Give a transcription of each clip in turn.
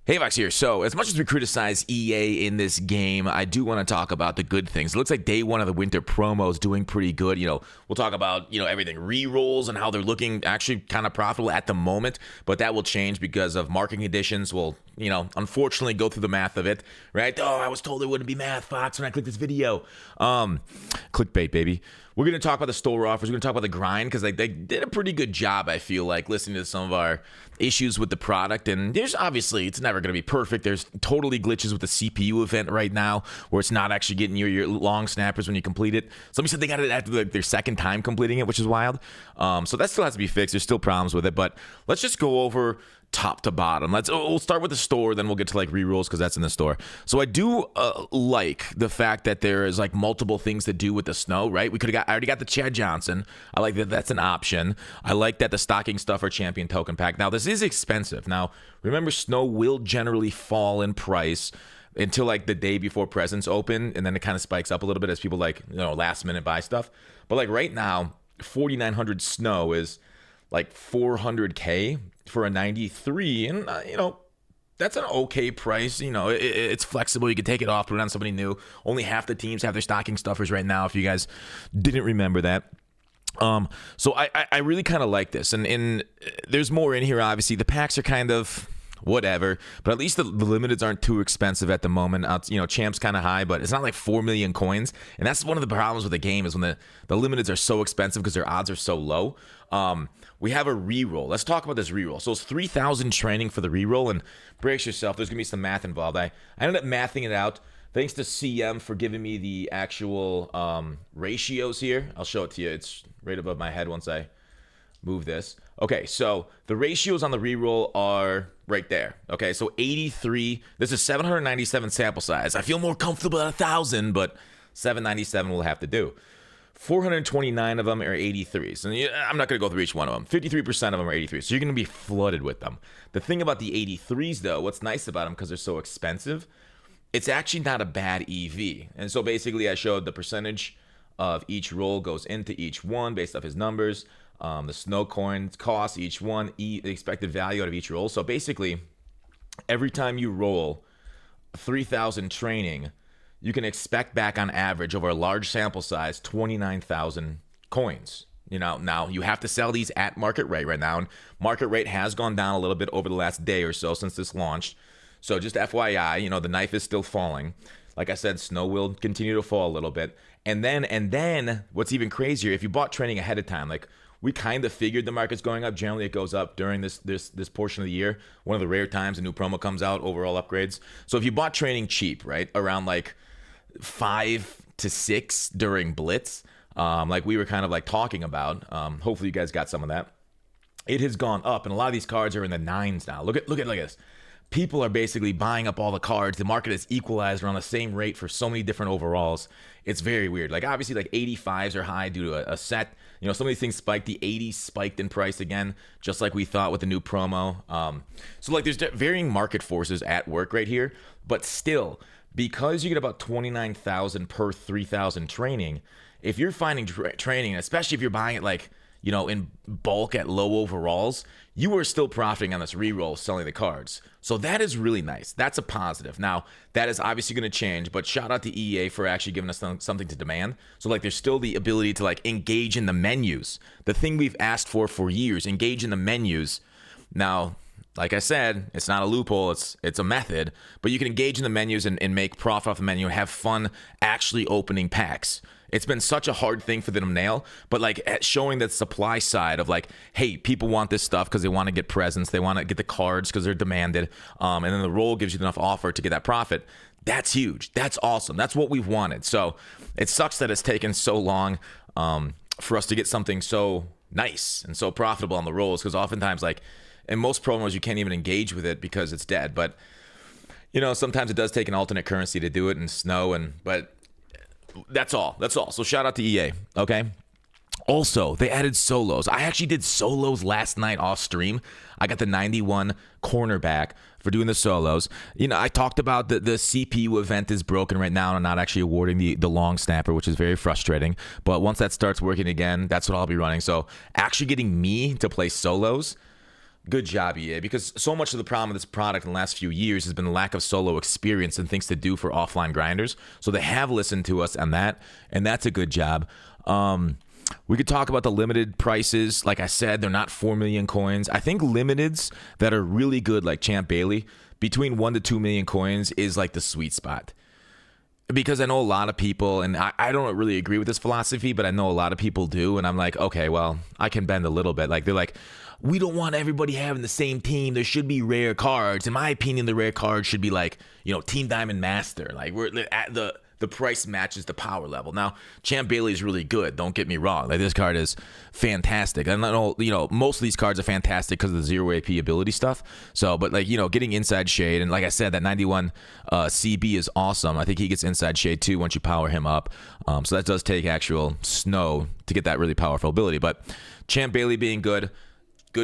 Hey, Vox here. So, as much as we criticize EA in this game, I do want to talk about the good things. It looks like day one of the winter promo is doing pretty good. We'll talk about, everything re-rolls and how they're looking actually kind of profitable at the moment, but that will change because of marketing conditions. We'll, unfortunately go through the math of it, right? Oh, I was told there wouldn't be math, Fox, when I clicked this video. Clickbait, baby. We're going to talk about the store offers. We're going to talk about the grind because they did a pretty good job, I feel like, listening to some of our issues with the product. And there's obviously, it's never going to be perfect. There's totally glitches with the CPU event right now where it's not actually getting your long snappers when you complete it. Somebody said they got it after their second time completing it, which is wild. So that still has to be fixed. There's still problems with it. But let's just go over top to bottom. We'll start with the store, then we'll get to re-rolls because that's in the store. So I do like the fact that there is multiple things to do with the snow, right? I already got the Chad Johnson. I like that that's an option. I like that the stocking stuffer champion token pack. Now this is expensive. Now remember, snow will generally fall in price until the day before presents open, and then it kind of spikes up a little bit as people last minute buy stuff. But right now, 4,900 snow is 400K for a 93, and that's an okay price. It's flexible. You can take it off, put it on somebody new. Only half the teams have their stocking stuffers right now, if you guys didn't remember that. So I really kind of like this, and there's more in here. Obviously the packs are kind of whatever, but at least the limiteds aren't too expensive at the moment. Champ's kind of high, but it's not 4 million coins, and that's one of the problems with the game is when the limiteds are so expensive because their odds are so low. We have a reroll. Let's talk about this reroll. So it's 3,000 training for the reroll, and brace yourself, there's gonna be some math involved. I ended up mathing it out. Thanks to CM for giving me the actual ratios here. I'll show it to you. It's right above my head once I move this. Okay, so the ratios on the reroll are right there. Okay, so 83. This is 797 sample size. I feel more comfortable at 1,000, but 797 will have to do. 429 of them are 83s. And I'm not going to go through each one of them. 53% of them are 83. So you're going to be flooded with them. The thing about the 83s, though, what's nice about them, because they're so expensive, it's actually not a bad EV. And so basically I showed the percentage of each roll goes into each one based off his numbers. The snow coins cost each one, the expected value out of each roll. So basically, every time you roll 3,000 training, you can expect back on average over a large sample size 29,000 coins. Now you have to sell these at market rate right now, and market rate has gone down a little bit over the last day or so since this launched. So just FYI, the knife is still falling. Like I said, snow will continue to fall a little bit. And then what's even crazier, if you bought training ahead of time, we kind of figured the market's going up. Generally, it goes up during this portion of the year. One of the rare times a new promo comes out, overall upgrades. So if you bought training cheap, right, around 5 to 6 during Blitz, like we were kind of talking about, hopefully you guys got some of that. It has gone up, and a lot of these cards are in the 9s now. Look at this. People are basically buying up all the cards. The market is equalized around the same rate for so many different overalls. It's very weird. Obviously 85s are high due to a set. Some of these things spiked. The 80s spiked in price again, just like we thought with the new promo. So there's varying market forces at work right here. But still, because you get about 29,000 per 3,000 training, if you're finding training, especially if you're buying it in bulk at low overalls, you are still profiting on this reroll selling the cards. So that is really nice. That's a positive. Now, that is obviously going to change, but shout out to EA for actually giving us something to demand. So there's still the ability to engage in the menus. The thing we've asked for years, engage in the menus. Now, like I said, it's not a loophole, it's a method, but you can engage in the menus and make profit off the menu and have fun actually opening packs. It's been such a hard thing for them to nail, but showing that supply side of hey, people want this stuff because they want to get presents, they want to get the cards because they're demanded, and then the roll gives you enough offer to get that profit. That's huge. That's awesome. That's what we've wanted. So it sucks that it's taken so long for us to get something so nice and so profitable on the rolls, because oftentimes in most promos you can't even engage with it because it's dead. But sometimes it does take an alternate currency to do it in snow, but that's all. So shout out to EA. Okay. Also, they added solos. I actually did solos last night off stream. I got the 91 cornerback for doing the solos. I talked about the CPU event is broken right now and I'm not actually awarding the long snapper, which is very frustrating. But once that starts working again, that's what I'll be running. So actually getting me to play solos, Good job, EA, because so much of the problem with this product in the last few years has been the lack of solo experience and things to do for offline grinders. So they have listened to us on that, and that's a good job. We could talk about the limited prices. Like I said, they're not 4 million coins. I think limiteds that are really good, like Champ Bailey, between 1 to 2 million coins is like the sweet spot. Because I know a lot of people, and I don't really agree with this philosophy, but I know a lot of people do, and I'm like, okay, well, I can bend a little bit. Like, they're like, we don't want everybody having the same team. There should be rare cards. In my opinion, the rare cards should be like, Team Diamond Master. Like, we're at the price matches the power level. Now, Champ Bailey is really good. Don't get me wrong. Like, this card is fantastic. And I know, most of these cards are fantastic because of the 0 AP ability stuff. So, but like, getting Inside Shade, and like I said, that 91 CB is awesome. I think he gets Inside Shade too once you power him up. So that does take actual snow to get that really powerful ability. But Champ Bailey being good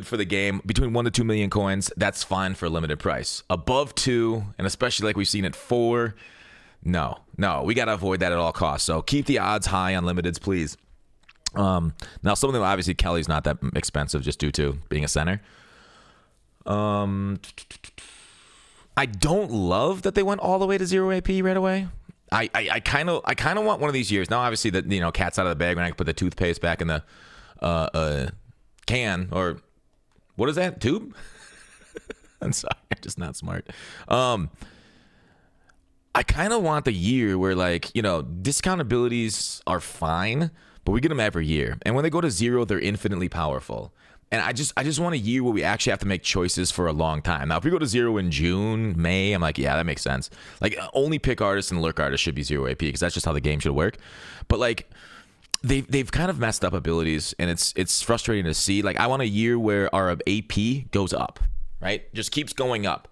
for the game. Between 1 to 2 million coins, that's fine for a limited price. Above 2, and especially like we've seen at 4, no, we got to avoid that at all costs. So keep the odds high on limiteds, please. Now, something obviously Kelly's not that expensive just due to being a center. I don't love that they went all the way to 0 AP right away. I kind of want one of these years. Now, obviously, that cat's out of the bag when I can put the toothpaste back in the can, or what is that, tube? I'm sorry, I'm just not smart. I kind of want the year where, like, discount abilities are fine, but we get them every year. And when they go to 0, they're infinitely powerful. And I just want a year where we actually have to make choices for a long time. Now, if we go to 0 in June, May, I'm like, yeah, that makes sense. Like, only pick artists and lurk artists should be 0 AP because that's just how the game should work. But, like, they've kind of messed up abilities, and it's frustrating to see. Like, I want a year where our AP goes up, right? Just keeps going up.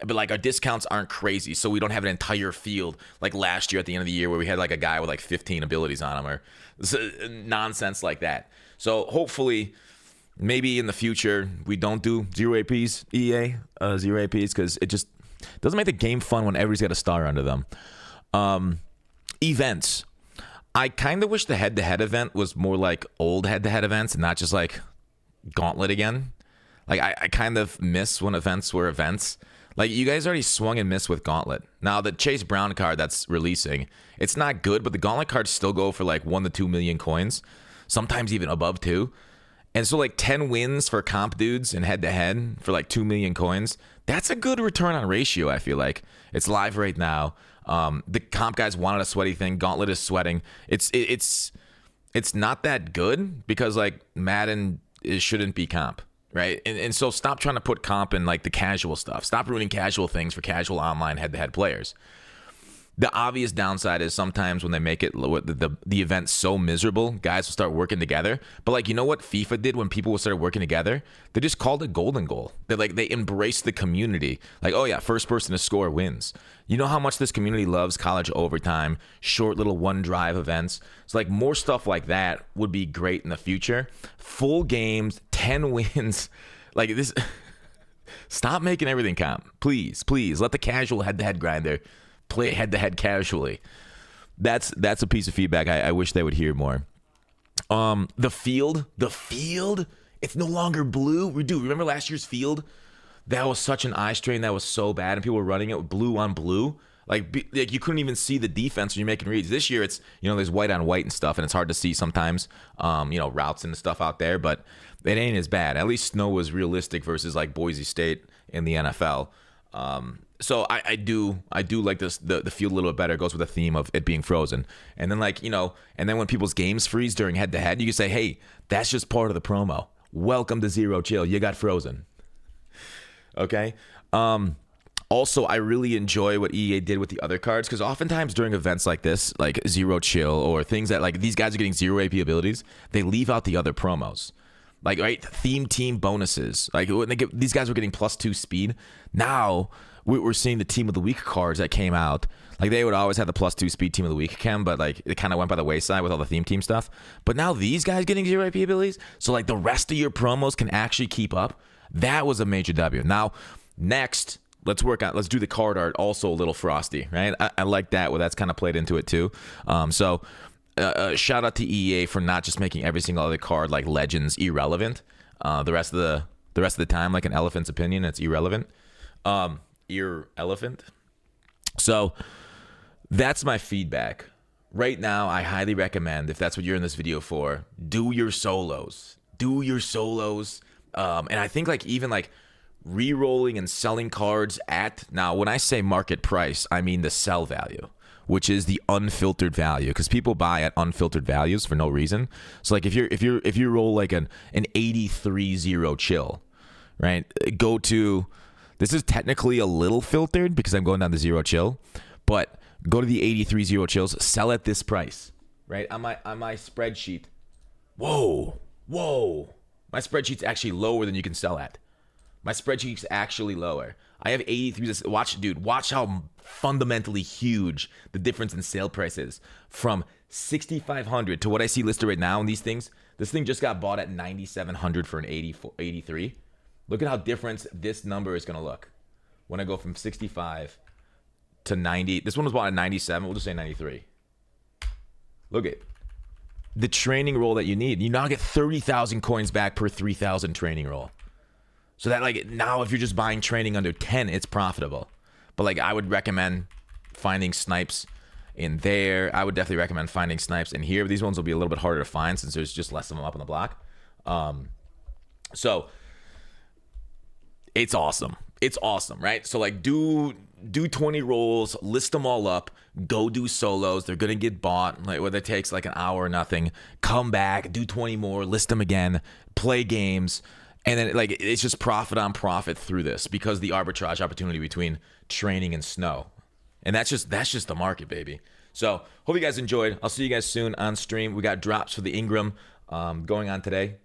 But, like, our discounts aren't crazy, so we don't have an entire field like last year at the end of the year where we had, like, a guy with, like, 15 abilities on him or nonsense like that. So, hopefully, maybe in the future, we don't do 0 APs, EA, 0 APs, because it just doesn't make the game fun when everybody's got a star under them. Events. I kind of wish the head-to-head event was more like old head-to-head events and not just, like, Gauntlet again. Like, I kind of miss when events were events. Like, you guys already swung and missed with Gauntlet. Now, the Chase Brown card that's releasing, it's not good, but the Gauntlet cards still go for, like, 1 to 2 million coins, sometimes even above 2. And so, like, 10 wins for comp dudes and head-to-head for, like, 2 million coins, that's a good return on ratio, I feel like. It's live right now. The comp guys wanted a sweaty thing. Gauntlet is sweating. It's not that good because, like, Madden shouldn't be comp. Right. And so stop trying to put comp in like the casual stuff. Stop ruining casual things for casual online head-to-head players. The obvious downside is sometimes when they make it the event so miserable, guys will start working together. But like, you know what FIFA did when people started working together? They just called it golden goal. They embraced the community. Like, oh yeah, first person to score wins. You know how much this community loves college overtime, short little one drive events. So like more stuff like that would be great in the future. Full games, 10 wins, like this. Stop making everything count, please. Let the casual head-to-head grinder play head-to-head casually. That's a piece of feedback I wish they would hear more. The field, it's no longer blue. Remember last year's field? That was such an eye strain. That was so bad, and people were running it with blue on blue. Like you couldn't even see the defense when you're making reads. This year, it's there's white on white and stuff, and it's hard to see sometimes. Routes and stuff out there, but it ain't as bad. At least snow was realistic versus like Boise State in the NFL. So I do like this the field a little bit better. It goes with the theme of it being frozen. And then and then when people's games freeze during head to head, you can say, hey, that's just part of the promo. Welcome to Zero Chill. You got frozen. Okay. Also, I really enjoy what EA did with the other cards because oftentimes during events like this, like Zero Chill or things that like these guys are getting 0 AP abilities, they leave out the other promos. Like, right, theme team bonuses. Like when these guys were getting +2 speed. Now we're seeing the team of the week cards that came out. Like they would always have the +2 speed team of the week, Kem, but like it kind of went by the wayside with all the theme team stuff. But now these guys getting 0 AP abilities, so like the rest of your promos can actually keep up. That was a major W. Now, next, let's do the card art also a little frosty, right? I like that. Well, that's kind of played into it too. Shout out to EA for not just making every single other card like Legends irrelevant. The rest of the the rest of the time like an elephant's opinion. It's irrelevant. Irrelevant. So that's my feedback. Right now, I highly recommend, if that's what you're in this video for, do your solos. Do your solos. And I think like even like re-rolling and selling cards at, now when I say market price, I mean the sell value, which is the unfiltered value, because people buy at unfiltered values for no reason. So like if you roll like an 83-0 chill, right? Go to, this is technically a little filtered because I'm going down to 0 chill, but go to the 83-0 chills, sell at this price, right? On my spreadsheet. Whoa. My spreadsheet's actually lower than you can sell at. My spreadsheet's actually lower. I have 83. Watch how fundamentally huge the difference in sale price is. From 6,500 to what I see listed right now in these things. This thing just got bought at 9,700 for an 83. Look at how different this number is going to look when I go from 65 to 90. This one was bought at 97. We'll just say 93. Look at the training roll that you need. You now get 30,000 coins back per 3,000 training roll. So that like now if you're just buying training under 10, it's profitable. But like I would recommend finding snipes in there. I would definitely recommend finding snipes in here. These ones will be a little bit harder to find since there's just less of them up on the block. So it's awesome. It's awesome, right? So like do 20 rolls, list them all up, go do solos. They're gonna get bought, like whether it takes like an hour or nothing. Come back, do 20 more, list them again, play games, and then like it's just profit on profit through this because the arbitrage opportunity between training and snow, and that's just the market, baby. So hope you guys enjoyed. I'll see you guys soon on stream. We got drops for the Ingram going on today.